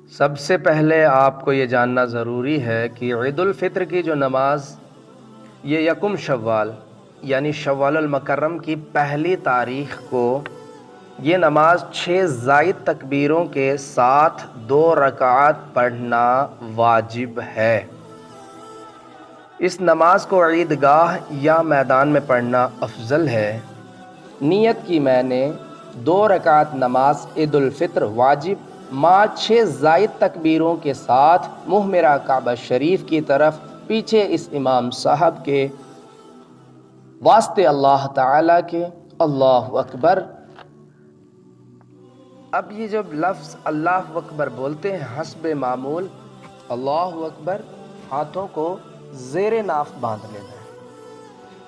سب سے پہلے آپ کو یہ جاننا ضروری ہے کہ عید الفطر کی جو نماز یہ یکم شوال یعنی شوال المکرم کی پہلی تاریخ کو یہ نماز 6 زائد تکبیروں کے ساتھ 2 رکعات پڑھنا واجب ہے۔ اس نماز کو عیدگاہ یا میدان میں پڑھنا افضل ہے۔ نیت کی میں نے 2 رکعت نماز عید الفطر واجب مع 6 زائد تکبیروں کے ساتھ منہ میرا کعبہ شریف کی طرف پیچھے اس امام صاحب کے واسطے اللہ تعالیٰ کے اللہ اکبر۔ اب یہ جب لفظ اللہ اکبر بولتے ہیں حسب معمول اللہ اکبر، ہاتھوں کو زیر ناف باندھ لینا ہے۔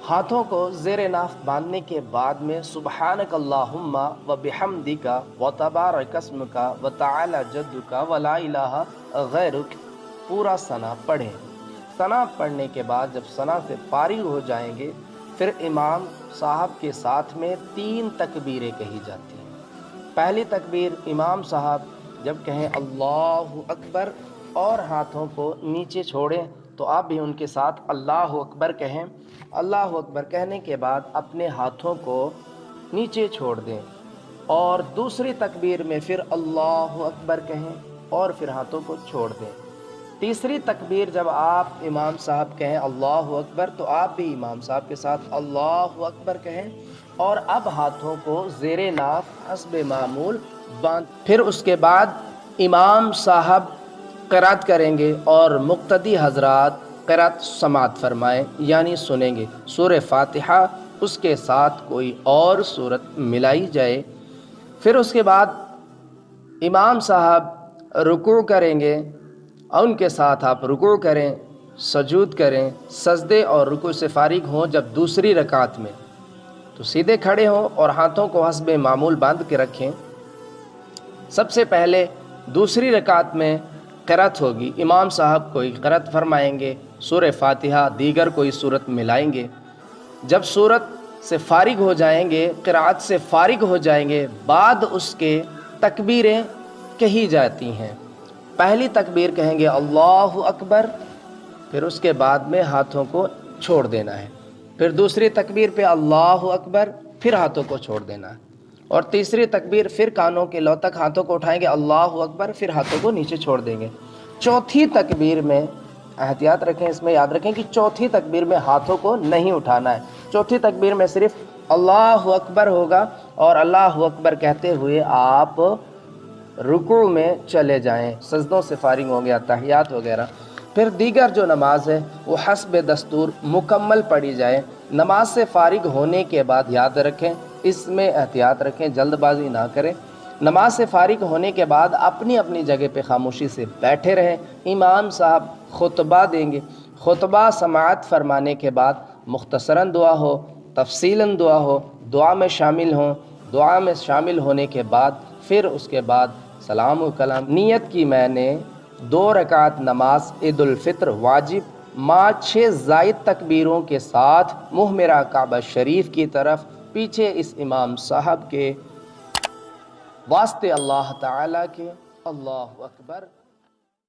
ہاتھوں کو زیر ناف باندھنے کے بعد میں سبحانک اللہم و بحمدک و تبارک اسمک و تعالی جدک و لا الہ غیرک پورا ثنا پڑھیں۔ ثنا پڑھنے کے بعد جب ثنا سے فارغ ہو جائیں گے پھر امام صاحب کے ساتھ میں 3 تکبیریں کہی جاتی ہیں۔ پہلی تکبیر امام صاحب جب کہیں اللہ اکبر اور ہاتھوں کو نیچے چھوڑیں تو آپ بھی ان کے ساتھ اللہ اکبر کہیں۔ اللہ اکبر کہنے کے بعد اپنے ہاتھوں کو نیچے چھوڑ دیں اور دوسری تکبیر میں پھر اللہ اکبر کہیں اور پھر ہاتھوں کو چھوڑ دیں۔ تیسری تکبیر جب آپ امام صاحب کہیں اللہ اکبر تو آپ بھی امام صاحب کے ساتھ اللہ اکبر کہیں اور اب ہاتھوں کو زیر ناف حسب معمول باندھ۔ پھر اس کے بعد امام صاحب قرات کریں گے اور مقتدی حضرات قرات سماعت فرمائیں یعنی سنیں گے۔ سورہ فاتحہ اس کے ساتھ کوئی اور سورت ملائی جائے۔ پھر اس کے بعد امام صاحب رکوع کریں گے اور ان کے ساتھ آپ رکوع کریں، سجود کریں، سجدے اور رکوع سے فارغ ہوں جب دوسری رکعت میں تو سیدھے کھڑے ہوں اور ہاتھوں کو حسب معمول باندھ کے رکھیں۔ سب سے پہلے دوسری رکعت میں قرات ہوگی، امام صاحب کوئی قرات فرمائیں گے، سورہ فاتحہ دیگر کوئی صورت ملائیں گے۔ جب صورت سے فارغ ہو جائیں گے، قرات سے فارغ ہو جائیں گے، بعد اس کے تکبیریں کہی جاتی ہیں۔ پہلی تکبیر کہیں گے اللہ اکبر، پھر اس کے بعد میں ہاتھوں کو چھوڑ دینا ہے۔ پھر دوسری تکبیر پہ اللہ اکبر، پھر ہاتھوں کو چھوڑ دینا ہے۔ اور تیسری تکبیر پھر کانوں کے لو تک ہاتھوں کو اٹھائیں گے اللہ اکبر، پھر ہاتھوں کو نیچے چھوڑ دیں گے۔ چوتھی تکبیر میں احتیاط رکھیں، اس میں یاد رکھیں کہ چوتھی تکبیر میں ہاتھوں کو نہیں اٹھانا ہے۔ چوتھی تکبیر میں صرف اللہ اکبر ہوگا اور اللہ اکبر کہتے ہوئے آپ رکوع میں چلے جائیں، سجدوں سے فارغ ہوں گے، تحیات وغیرہ۔ پھر دیگر جو نماز ہے وہ حسب دستور مکمل پڑھی جائے۔ نماز سے فارغ ہونے کے بعد یاد رکھیں، اس میں احتیاط رکھیں، جلد بازی نہ کریں۔ نماز سے فارغ ہونے کے بعد اپنی اپنی جگہ پہ خاموشی سے بیٹھے رہیں۔ امام صاحب خطبہ دیں گے، خطبہ سماعت فرمانے کے بعد مختصراً دعا ہو، تفصیلاً دعا ہو، دعا میں شامل ہوں۔ دعا میں شامل ہونے کے بعد پھر اس کے بعد سلام و کلام۔ نیت کی میں نے 2 رکعت نماز عید الفطر واجب مع 6 زائد تکبیروں کے ساتھ منہ میرا کعبہ شریف کی طرف پیچھے اس امام صاحب کے واسطے اللہ تعالیٰ کے اللہ اکبر۔